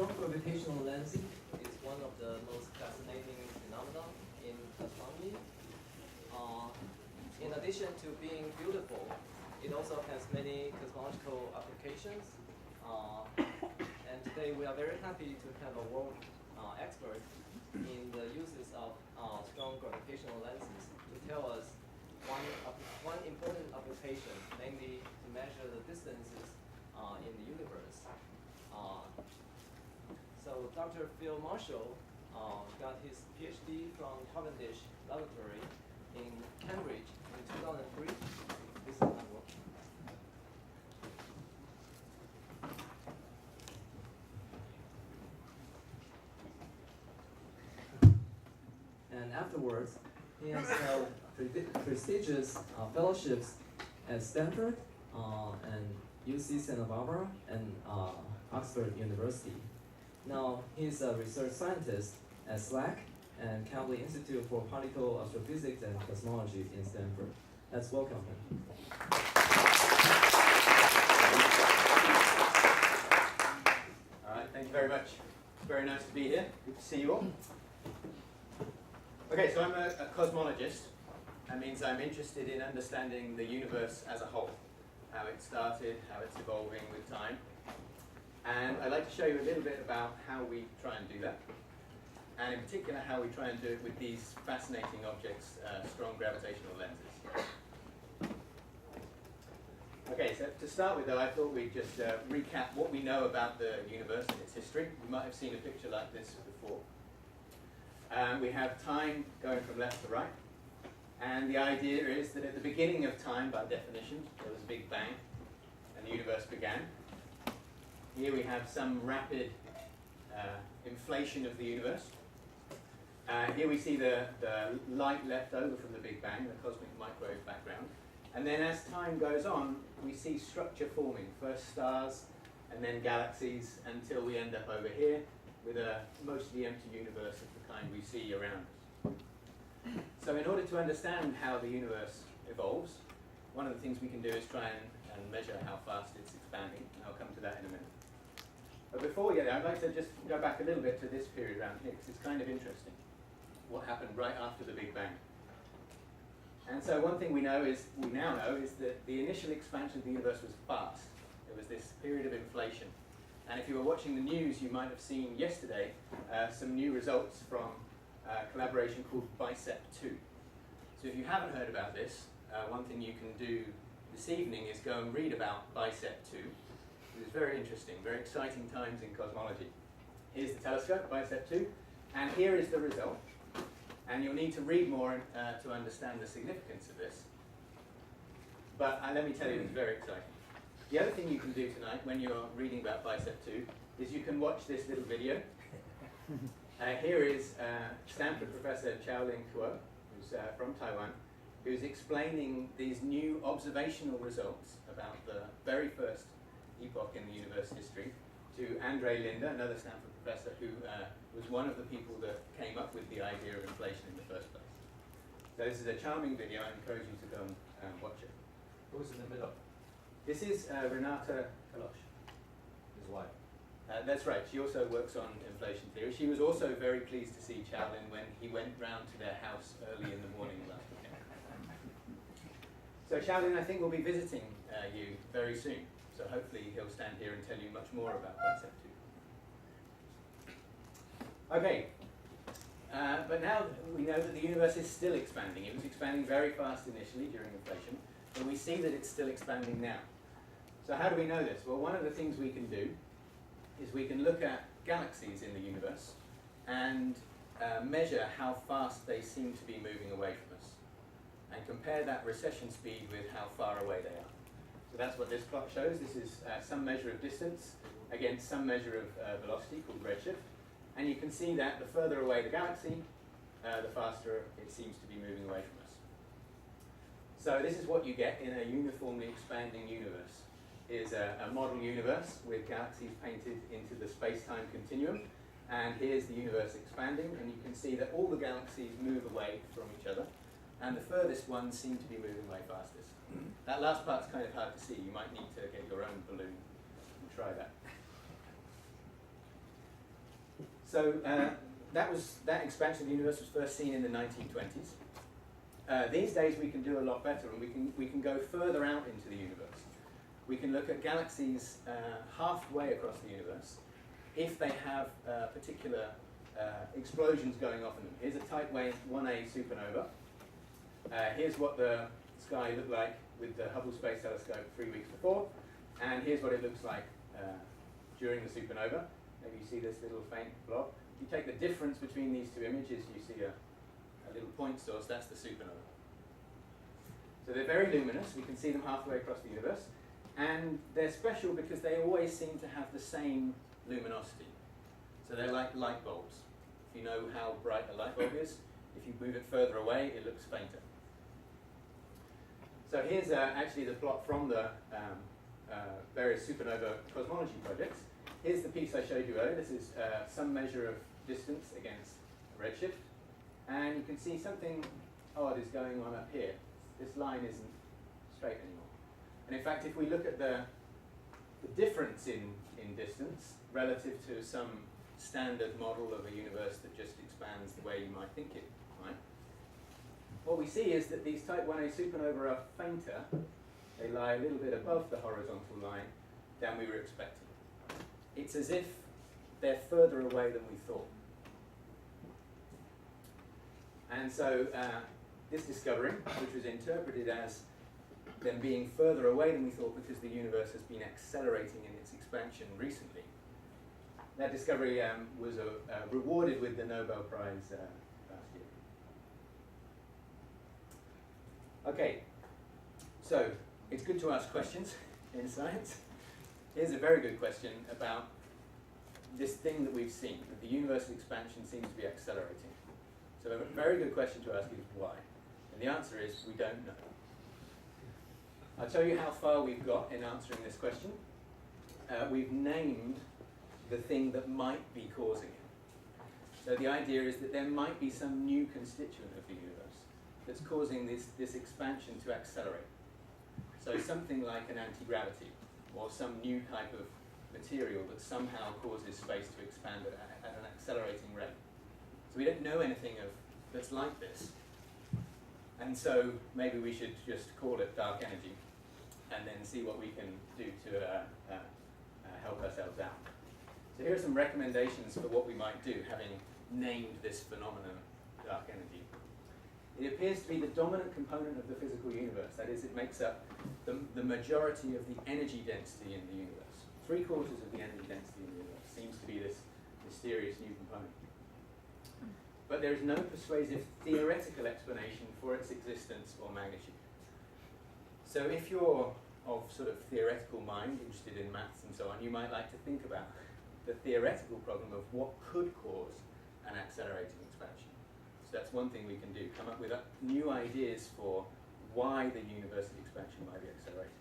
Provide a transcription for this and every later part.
strong gravitational lensing is one of the most fascinating phenomena in astronomy. In addition to being beautiful, it also has many cosmological applications. And today we are very happy to have a world expert in the uses of strong gravitational lenses to tell us one important application, namely to measure the distances in the universe. So Dr. Phil Marshall got his PhD from Cavendish Laboratory in Cambridge in 2003. This is my work. And afterwards, he has held prestigious fellowships at Stanford and UC Santa Barbara and Oxford University. Now, he's a research scientist at SLAC and Kavli Institute for Particle Astrophysics and Cosmology in Stanford. Let's welcome him. All right, thank you very much. It's very nice to be here. Good to see you all. Okay, so I'm a cosmologist. That means I'm interested in understanding the universe as a whole, how it started, how it's evolving with time. And I'd like to show you a little bit about how we try and do that, and in particular how we try and do it with these fascinating objects, strong gravitational lenses. Okay, so to start with though, I thought we'd just recap what we know about the universe and its history. You might have seen a picture like this before. We have time going from left to right, and the idea is that at the beginning of time, by definition, there was a big bang, and the universe began. Here we have some rapid inflation of the universe. Here we see the light left over from the Big Bang, the cosmic microwave background. And then as time goes on, we see structure forming, first stars and then galaxies, until we end up over here with a mostly empty universe of the kind we see around us. So in order to understand how the universe evolves, one of the things we can do is try and measure how fast it's expanding. And I'll come to that in a minute. But before we get there, I'd like to just go back a little bit to this period around here, because it's kind of interesting what happened right after the Big Bang. And so one thing we now know is that the initial expansion of the universe was fast. There was this period of inflation. And if you were watching the news, you might have seen yesterday some new results from a collaboration called Bicep 2. So if you haven't heard about this, one thing you can do this evening is go and read about Bicep 2. It's very interesting, very exciting times in cosmology. Here's the telescope, Bicep 2, and here is the result. And you'll need to read more to understand the significance of this. But let me tell you, it's very exciting. The other thing you can do tonight when you're reading about Bicep 2 is you can watch this little video. Here is Stanford Professor Xiaolin Kuo, who's from Taiwan, who's explaining these new observational results about the very first epoch in the universe history to Andre Linde, another Stanford professor who was one of the people that came up with the idea of inflation in the first place. So this is a charming video. I encourage you to go and watch it. Who's in the middle? This is Renata Kalosh. His wife. That's right. She also works on inflation theory. She was also very pleased to see Xiaolin when he went round to their house early in the morning last weekend. So Xiaolin, I think, will be visiting you very soon. So hopefully he'll stand here and tell you much more about Bicep 2. Okay, but now we know that the universe is still expanding. It was expanding very fast initially during inflation, but we see that it's still expanding now. So how do we know this? Well, one of the things we can do is we can look at galaxies in the universe and measure how fast they seem to be moving away from us, and compare that recession speed with how far away they are. So that's what this plot shows. This is some measure of distance against some measure of velocity called redshift. And you can see that the further away the galaxy, the faster it seems to be moving away from us. So this is what you get in a uniformly expanding universe. Is a model universe with galaxies painted into the space-time continuum. And here's the universe expanding, and you can see that all the galaxies move away from each other, and the furthest ones seem to be moving away fastest. That last part's kind of hard to see. You might need to get your own balloon and try that. So that expansion of the universe was first seen in the 1920s. These days we can do a lot better, and we can go further out into the universe. We can look at galaxies halfway across the universe if they have particular explosions going off in them. Here's a type 1A supernova. Here's what the sky looked like with the Hubble Space Telescope 3 weeks before, and here's what it looks like during the supernova. Maybe you see this little faint blob. If you take the difference between these two images, you see a little point source. That's the supernova. So they're very luminous. We can see them halfway across the universe. And they're special because they always seem to have the same luminosity. So they're like light bulbs. If you know how bright a light bulb is, if you move it further away, it looks fainter. So here's actually the plot from the various supernova cosmology projects. Here's the piece I showed you earlier. This is some measure of distance against redshift. And you can see something odd is going on up here. This line isn't straight anymore. And in fact, if we look at the difference in distance relative to some standard model of a universe that just expands the way you might think it might, what we see is that these type 1A supernovae are fainter. They lie a little bit above the horizontal line than we were expecting. It's as if they're further away than we thought. And so this discovery, which was interpreted as them being further away than we thought because the universe has been accelerating in its expansion recently, that discovery was rewarded with the Nobel Prize last year. Okay, so it's good to ask questions in science. Here's a very good question about this thing that we've seen, that the universe expansion seems to be accelerating. So a very good question to ask is why? And the answer is we don't know. I'll tell you how far we've got in answering this question. We've named the thing that might be causing it. So the idea is that there might be some new constituent of the universe that's causing this expansion to accelerate. So something like an anti-gravity, or some new type of material that somehow causes space to expand at an accelerating rate. So we don't know anything that's like this. And so maybe we should just call it dark energy and then see what we can do to help ourselves out. So here are some recommendations for what we might do, having named this phenomenon dark energy. It appears to be the dominant component of the physical universe. That is, it makes up the majority of the energy density in the universe. 3/4 of the energy density in the universe seems to be this mysterious new component. But there is no persuasive theoretical explanation for its existence or magnitude. So if you're of sort of theoretical mind, interested in maths and so on, you might like to think about the theoretical problem of what could cause an accelerating expansion. So that's one thing we can do, come up with new ideas for why the universe expansion might be accelerating.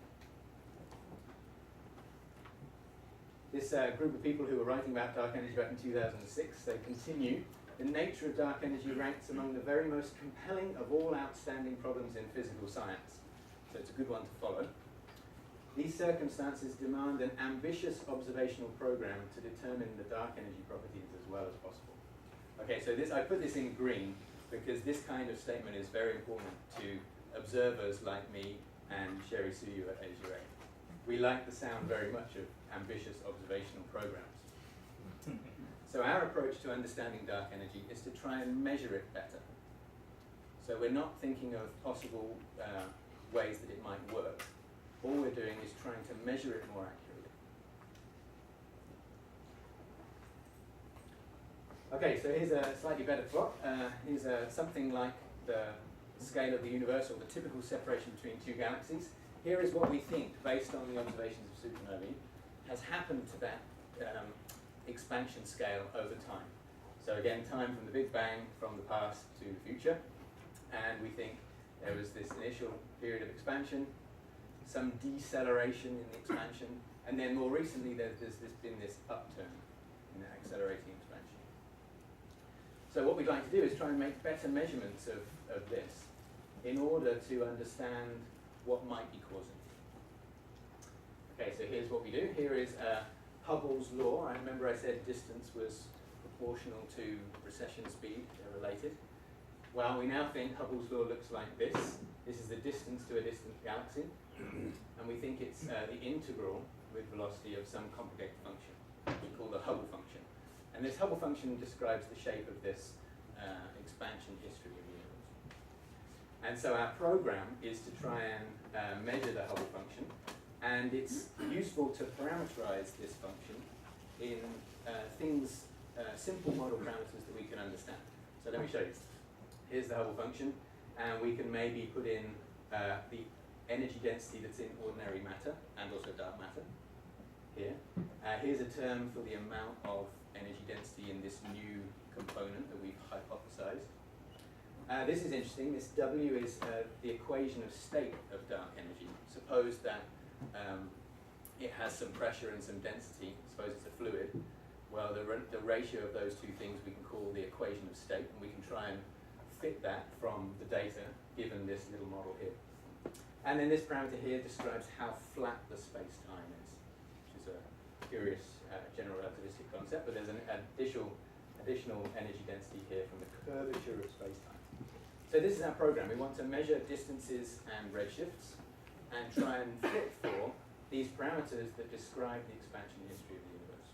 This group of people who were writing about dark energy back in 2006, they continue. The nature of dark energy ranks among the very most compelling of all outstanding problems in physical science. So it's a good one to follow. These circumstances demand an ambitious observational program to determine the dark energy properties as well as possible. Okay, so I put this in green because this kind of statement is very important to observers like me and Sherry Suyu at ASIAA. We like the sound very much of ambitious observational programs. So our approach to understanding dark energy is to try and measure it better. So we're not thinking of possible ways that it might work. All we're doing is trying to measure it more accurately. Okay, so here's a slightly better plot. Here's something like the scale of the universe, or the typical separation between two galaxies. Here is what we think, based on the observations of supernovae, has happened to that expansion scale over time. So again, time from the Big Bang, from the past to the future. And we think there was this initial period of expansion, some deceleration in the expansion, and then more recently there's been this upturn in the accelerating expansion. So what we'd like to do is try and make better measurements of this in order to understand what might be causing it. Okay, so here's what we do. Here is Hubbles Law. I remember I said distance was proportional to recession speed, they're related. Well, we now think Hubble's law looks like this. This is the distance to a distant galaxy, and we think it's the integral with velocity of some complicated function, which we call the Hubble function. And this Hubble function describes the shape of this expansion history of the universe. And so our program is to try and measure the Hubble function, and it's useful to parameterize this function in simple model parameters that we can understand. So let me show you. Here's the Hubble function, and we can maybe put in the energy density that's in ordinary matter and also dark matter here. Here's a term for the amount of energy density in this new component that we've hypothesized. This is interesting. This W is the equation of state of dark energy. Suppose that it has some pressure and some density. Suppose it's a fluid. Well, the ratio of those two things we can call the equation of state, and we can try and fit that from the data given this little model here. And then this parameter here describes how flat the space-time is, which is a curious general relativistic concept, but there's an additional energy density here from the curvature of space-time. So this is our program. We want to measure distances and redshifts and try and fit for these parameters that describe the expansion history of the universe.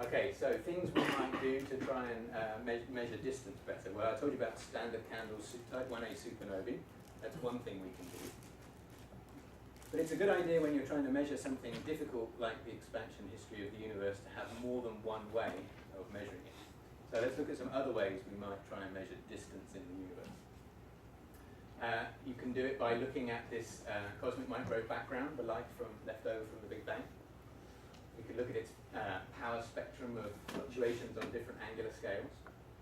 Okay, so things we might do to try and measure distance better. Well, I told you about standard candles, type 1a supernovae. That's one thing we can do. But it's a good idea when you're trying to measure something difficult like the expansion history of the universe to have more than one way of measuring it. So let's look at some other ways we might try and measure distance in the universe. You can do it by looking at this cosmic microwave background, the light left over from the Big Bang. We could look at its power spectrum of fluctuations on different angular scales,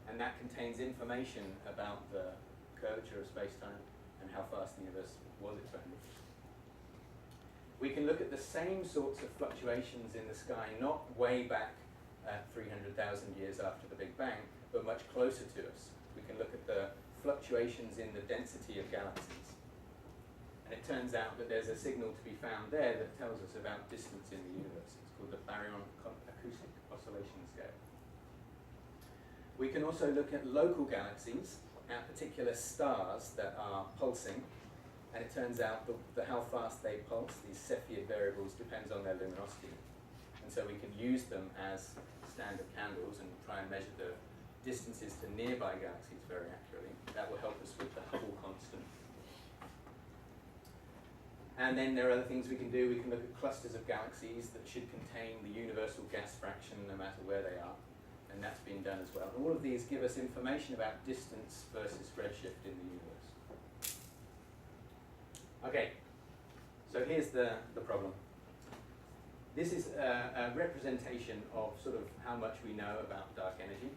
and that contains information about the curvature of space-time and how fast the universe was expanding. We can look at the same sorts of fluctuations in the sky, not way back 300,000 years after the Big Bang, but much closer to us. We can look at the fluctuations in the density of galaxies. And it turns out that there's a signal to be found there that tells us about distance in the universe. It's called the Baryon Acoustic Oscillation Scale. We can also look at local galaxies, at particular stars that are pulsing, and it turns out that how fast they pulse, these Cepheid variables, depends on their luminosity. And so we can use them as standard candles and try and measure the distances to nearby galaxies very accurately. That will help us with the Hubble constant. And then there are other things we can do. We can look at clusters of galaxies that should contain the universal gas fraction no matter where they are. And that's been done as well. And all of these give us information about distance versus redshift in the universe. Okay, so here's the problem. This is a representation of sort of how much we know about dark energy,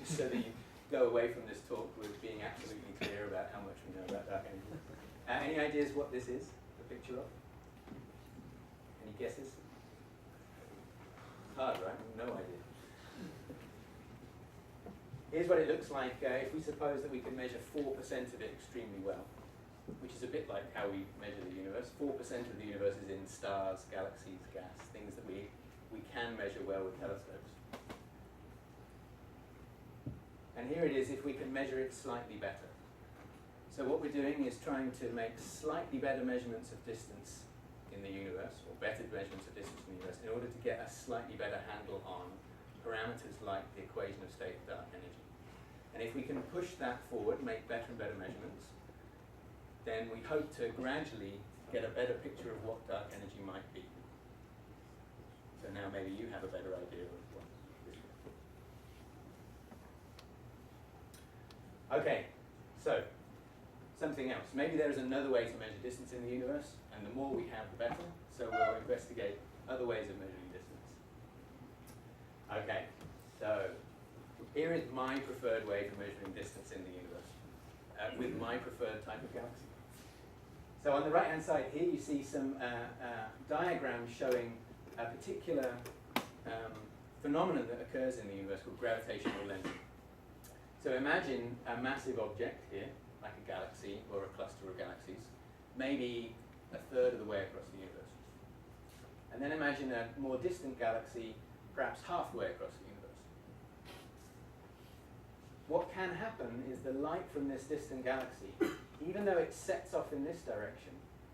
so that you go away from this talk with being absolutely clear about how much we know about dark energy. Any ideas what this is, the picture of? Any guesses? Hard, right? No idea. Here's what it looks like if we suppose that we can measure 4% of it extremely well, which is a bit like how we measure the universe. 4% of the universe is in stars, galaxies, gas, things that we can measure well with telescopes. And here it is if we can measure it slightly better. So what we're doing is trying to make slightly better measurements of distance in the universe, or better measurements of distance in the universe, in order to get a slightly better handle on parameters like the equation of state of dark energy. And if we can push that forward, make better and better measurements, then we hope to gradually get a better picture of what dark energy might be. So now maybe you have a better idea of what this is. Okay, so something else. Maybe there is another way to measure distance in the universe, and the more we have, the better. So we'll investigate other ways of measuring distance. Okay, so here is my preferred way for measuring distance in the universe, with my preferred type of galaxy. So on the right-hand side here, you see some diagrams showing a particular phenomenon that occurs in the universe called gravitational lenses. So imagine a massive object here, like a galaxy or a cluster of galaxies, maybe a third of the way across the universe. And then imagine a more distant galaxy perhaps halfway across the universe. What can happen is the light from this distant galaxy, even though it sets off in this direction,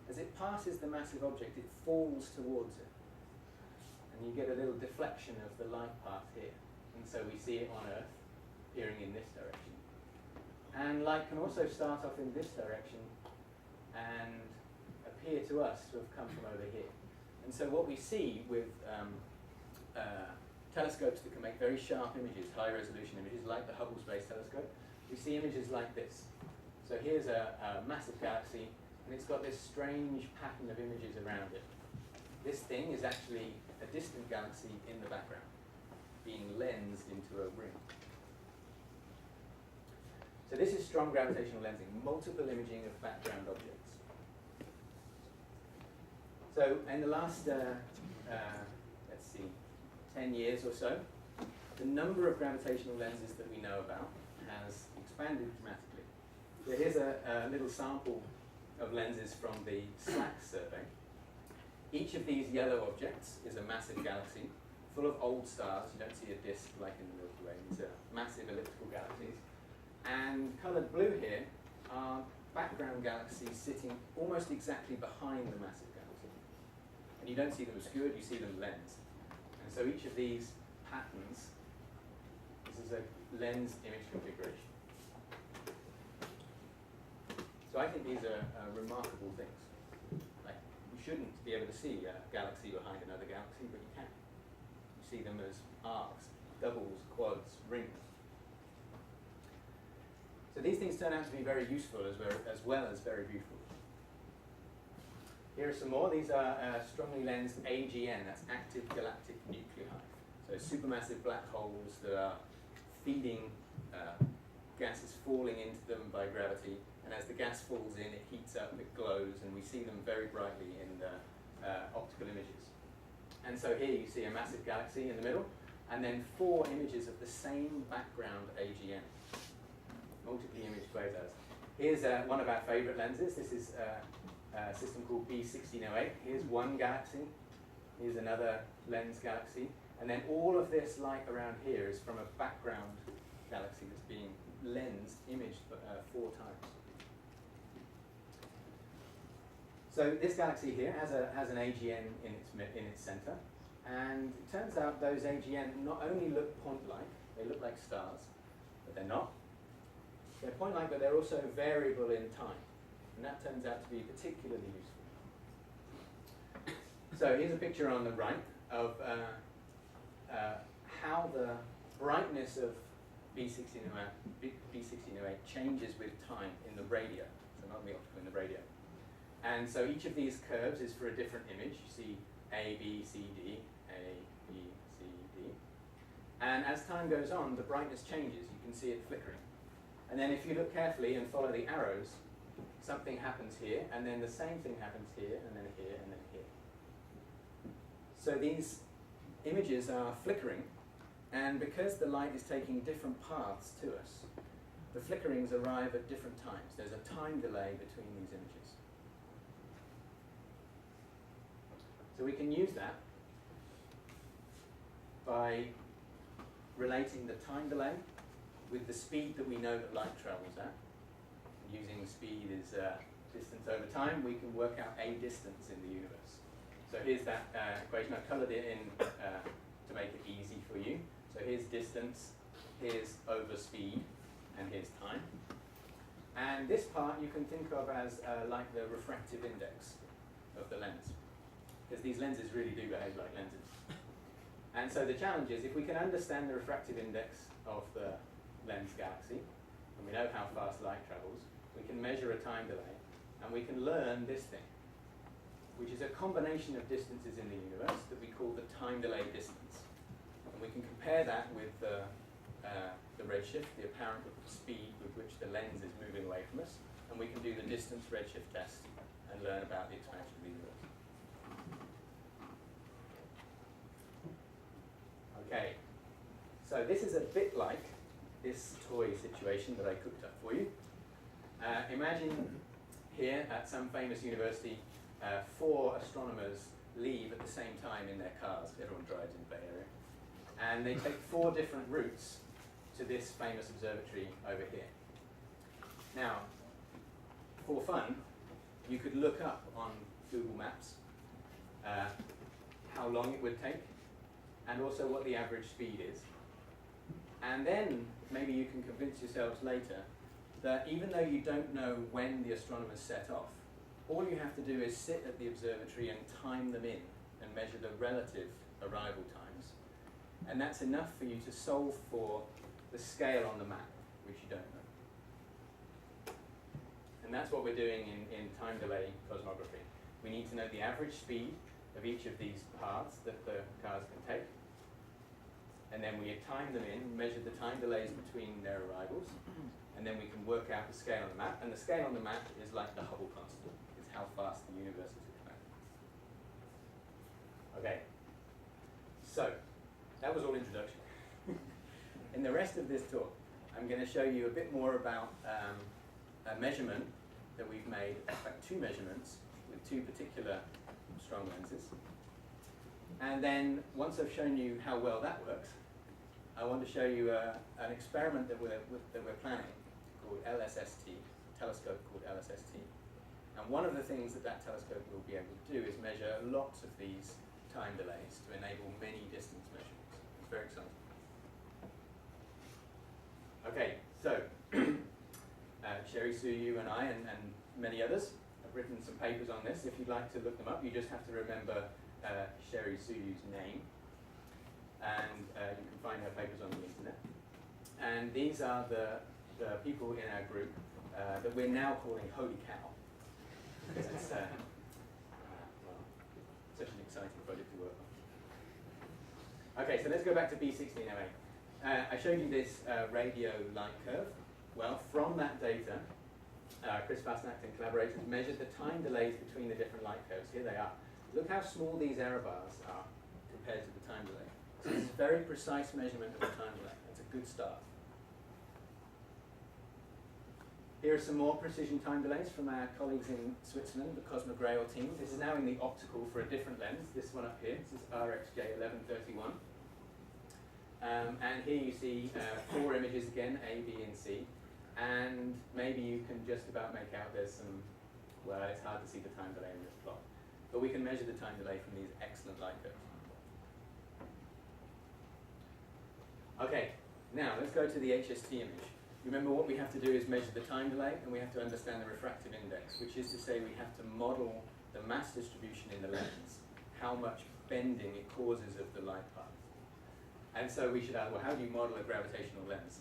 as it passes the massive object, it falls towards it. And you get a little deflection of the light path here. And so we see it on Earth, appearing in this direction. And light can also start off in this direction and appear to us to have come from over here. And so what we see with telescopes that can make very sharp images, high resolution images, like the Hubble Space Telescope, we see images like this. So here's a massive galaxy, and it's got this strange pattern of images around it. This thing is actually a distant galaxy in the background, being lensed into a ring. So this is strong gravitational lensing, multiple imaging of background objects. So in the last, let's see, 10 years or so, the number of gravitational lenses that we know about has expanded dramatically. So here's a little sample of lenses from the SLAC survey. Each of these yellow objects is a massive galaxy full of old stars. You don't see a disk like in the Milky Way. These are massive elliptical galaxies. And coloured blue here are background galaxies sitting almost exactly behind the massive galaxy. And you don't see them obscured, you see them lensed. And so each of these patterns, this is a lens image configuration. So I think these are remarkable things. Like, you shouldn't be able to see a galaxy behind another galaxy, but you can. You see them as arcs, doubles, quads, rings. So these things turn out to be very useful as well as very beautiful. Here are some more. These are strongly lensed AGN, that's active galactic nuclei. So supermassive black holes that are feeding gases falling into them by gravity. And as the gas falls in, it heats up, it glows, and we see them very brightly in the optical images. And so here you see a massive galaxy in the middle, and then 4 images of the same background AGN. Multiply image quasars. Here's one of our favorite lenses. This is a system called B1608. Here's one galaxy. Here's another lens galaxy. And then all of this light around here is from a background galaxy that's being lensed, imaged 4 times. So this galaxy here has an AGN in its center. And it turns out those AGN not only look point-like, they look like stars, but they're not. They're point-like, but they're also variable in time. And that turns out to be particularly useful. So here's a picture on the right of how the brightness of B1608 changes with time in the radio. So not in the optical, in the radio. And so each of these curves is for a different image. You see A, B, C, D, A, B, C, D. And as time goes on, the brightness changes. You can see it flickering. And then if you look carefully and follow the arrows, something happens here, and then the same thing happens here, and then here, and then here. So these images are flickering, and because the light is taking different paths to us, the flickerings arrive at different times. There's a time delay between these images. So we can use that by relating the time delay with the speed that we know that light travels at. Using speed as distance over time, we can work out a distance in the universe. So here's that equation. I've coloured it in to make it easy for you. So here's distance, here's over speed, and here's time. And this part you can think of as like the refractive index of the lens, because these lenses really do behave like lenses. And so the challenge is, if we can understand the refractive index of the lens galaxy, and we know how fast light travels, we can measure a time delay, and we can learn this thing, which is a combination of distances in the universe that we call the time delay distance. And we can compare that with the redshift, the apparent speed with which the lens is moving away from us, and we can do the distance redshift test and learn about the expansion of the universe. Okay, so this is a bit like this toy situation that I cooked up for you. Imagine here at some famous university, 4 astronomers leave at the same time in their cars. Everyone drives in the Bay Area. And they take 4 different routes to this famous observatory over here. Now, for fun, you could look up on Google Maps how long it would take, and also what the average speed is. And then maybe you can convince yourselves later that even though you don't know when the astronomers set off, all you have to do is sit at the observatory and time them in and measure the relative arrival times. And that's enough for you to solve for the scale on the map, which you don't know. And that's what we're doing in time delay cosmography. We need to know the average speed of each of these paths that the cars can take. And then we time them in, measure the time delays between their arrivals, and then we can work out the scale on the map. And the scale on the map is like the Hubble constant. It's how fast the universe is expanding. Okay, so that was all introduction. In the rest of this talk, I'm going to show you a bit more about a measurement that we've made, in fact 2 measurements with 2 particular strong lenses. And then once I've shown you how well that works, I want to show you an experiment that we're planning called LSST, a telescope called LSST. And one of the things that that telescope will be able to do is measure lots of these time delays to enable many distance measurements. It's very exciting. Okay, so Sherry Suyu and I and many others have written some papers on this. If you'd like to look them up, you just have to remember Sherry Suyu's name, and you can find her papers on the internet. And these are the people in our group that we're now calling Holy Cow, because it's well, such an exciting project to work on. Okay, so let's go back to B1608. I showed you this radio light curve. Well, from that data, Chris Fastnacht and collaborators measured the time delays between the different light curves. Here they are. Look how small these error bars are compared to the time delay. So this is a very precise measurement of the time delay. That's a good start. Here are some more precision time delays from our colleagues in Switzerland, the Cosmograil team. This is now in the optical for a different lens. This one up here, this is RxJ1131. And here you see 4 images again, A, B, and C. And maybe you can just about make out there's some, well, it's hard to see the time delay in this plot. But we can measure the time delay from these excellent light curves. Okay, now let's go to the HST image. Remember, what we have to do is measure the time delay, and we have to understand the refractive index, which is to say we have to model the mass distribution in the lens, how much bending it causes of the light path. And so we should ask, well, how do you model a gravitational lens?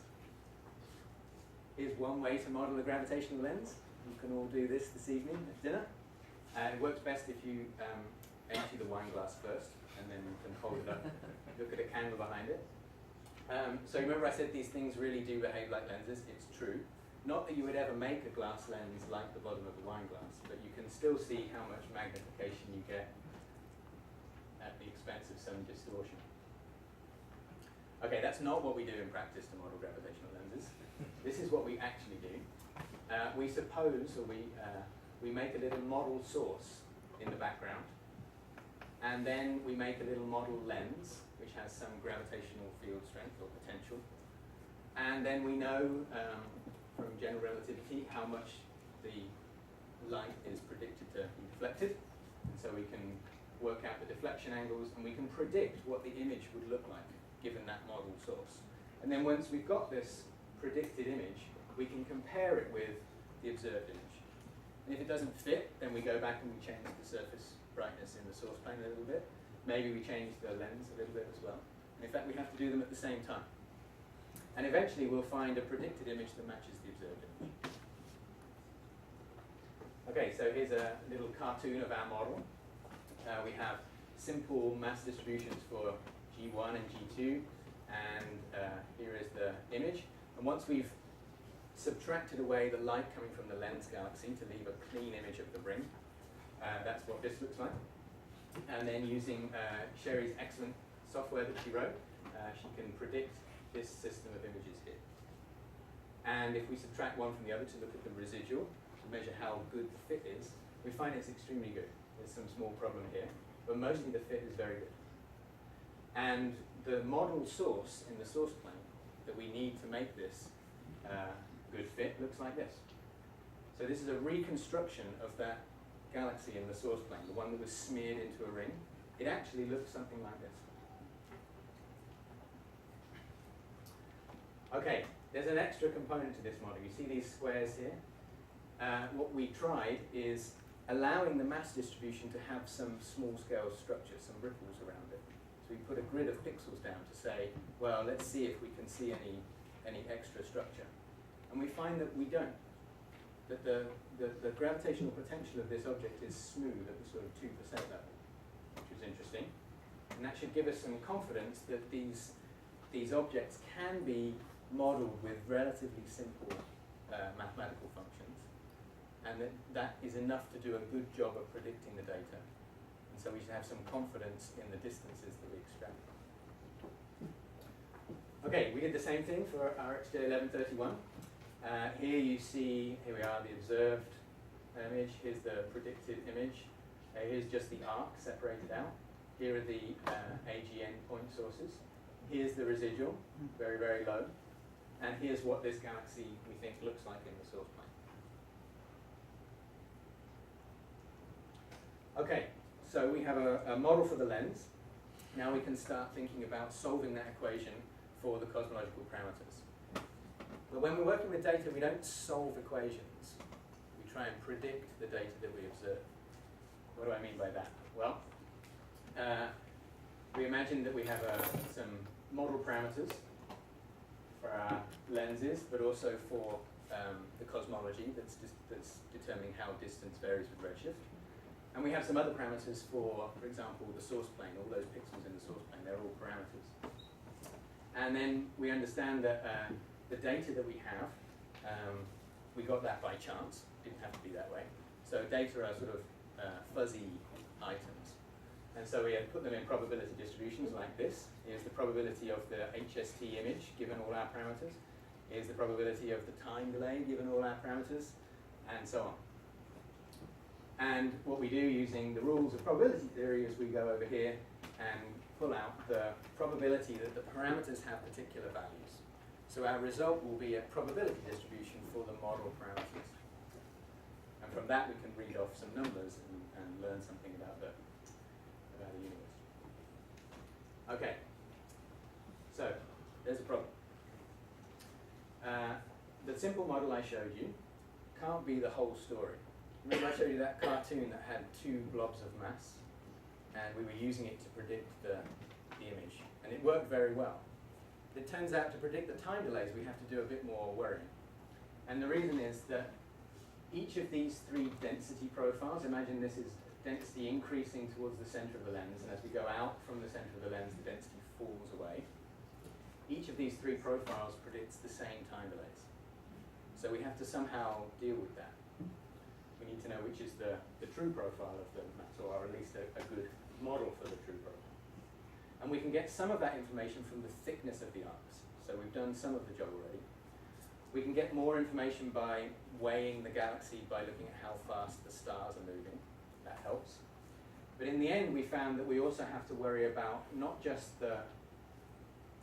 Here's one way to model a gravitational lens. You can all do this evening at dinner. And it works best if you empty the wine glass first, and then you can hold it up, look at a candle behind it. So remember I said these things really do behave like lenses. It's true. Not that you would ever make a glass lens like the bottom of a wine glass, but you can still see how much magnification you get at the expense of some distortion. Okay, that's not what we do in practice to model gravitational lenses. This is what we actually do. We suppose, or we make a little model source in the background, and then we make a little model lens, which has some gravitational field strength or potential. And then we know from general relativity how much the light is predicted to be deflected. And so we can work out the deflection angles, and we can predict what the image would look like given that model source. And then once we've got this predicted image, we can compare it with the observed image. And if it doesn't fit, then we go back and we change the surface brightness in the source plane a little bit. Maybe we change the lens a little bit as well. And in fact, we have to do them at the same time. And eventually we'll find a predicted image that matches the observed image. Okay, so here's a little cartoon of our model. We have simple mass distributions for G1 and G2, and here is the image. And once we've subtracted away the light coming from the lens galaxy to leave a clean image of the ring, that's what this looks like. And then using Sherry's excellent software that she wrote, she can predict this system of images here. And if we subtract one from the other to look at the residual, to measure how good the fit is, we find it's extremely good. There's some small problem here, but mostly the fit is very good. And the model source in the source plane that we need to make this good fit looks like this. So this is a reconstruction of that galaxy in the source plane, the one that was smeared into a ring. It actually looks something like this. Okay, there's an extra component to this model. You see these squares here? What we tried is allowing the mass distribution to have some small-scale structure, some ripples around it. So we put a grid of pixels down to say, well, let's see if we can see any extra structure. And we find that we don't. That the gravitational potential of this object is smooth at the sort of 2% level, which is interesting. And that should give us some confidence that these objects can be modeled with relatively simple mathematical functions, and that is enough to do a good job of predicting the data. And so we should have some confidence in the distances that we extract. Okay, we did the same thing for our XJ1131. Here we are, the observed image. Here's the predicted image. Here's just the arc separated out. Here are the AGN point sources. Here's the residual, very, very low. And here's what this galaxy we think looks like in the source plane. Okay, so we have a model for the lens. Now we can start thinking about solving that equation for the cosmological parameters. But when we're working with data, we don't solve equations. We try and predict the data that we observe. What do I mean by that? Well, we imagine that we have some model parameters for our lenses, but also for the cosmology that's determining how distance varies with redshift. And we have some other parameters for example, the source plane, all those pixels in the source plane, they're all parameters. And then we understand that the data that we have, we got that by chance, didn't have to be that way. So data are sort of fuzzy items. And so we had put them in probability distributions like this. Here's the probability of the HST image given all our parameters. Here's the probability of the time delay given all our parameters, and so on. And what we do using the rules of probability theory is we go over here and pull out the probability that the parameters have particular values. So our result will be a probability distribution for the model parameters. And from that we can read off some numbers and learn something about the universe. Okay, so there's a problem. The simple model I showed you can't be the whole story. Remember I showed you that cartoon that had two blobs of mass, and we were using it to predict the image, and it worked very well. It turns out to predict the time delays we have to do a bit more worrying. And the reason is that each of these three density profiles, imagine this is density increasing towards the center of the lens, and as we go out from the center of the lens, the density falls away. Each of these three profiles predicts the same time delays. So we have to somehow deal with that. We need to know which is the true profile of the mass, or at least a good model for the true profile. And we can get some of that information from the thickness of the arcs. So we've done some of the job already. We can get more information by weighing the galaxy by looking at how fast the stars are moving. That helps. But in the end, we found that we also have to worry about not just the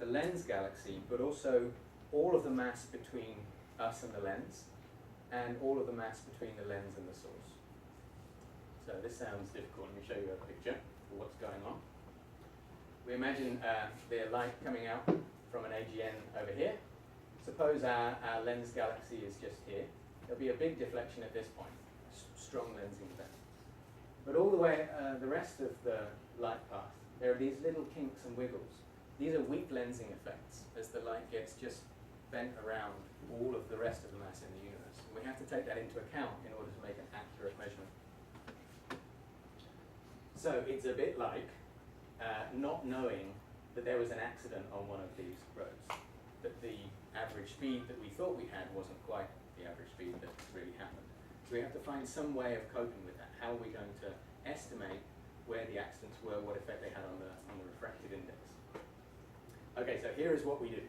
lens galaxy, but also all of the mass between us and the lens, and all of the mass between the lens and the source. So this sounds difficult. Let me show you a picture for what's going on. We imagine the light coming out from an AGN over here. Suppose our lens galaxy is just here. There'll be a big deflection at this point, strong lensing event. But all the way, the rest of the light path, there are these little kinks and wiggles. These are weak lensing effects as the light gets just bent around all of the rest of the mass in the universe. And we have to take that into account in order to make an accurate measurement. So it's a bit like not knowing that there was an accident on one of these roads, that the average speed that we thought we had wasn't quite the average speed that really happened. So we have to find some way of coping with that. How are we going to estimate where the accidents were, what effect they had on the refractive index? Okay, so here is what we do.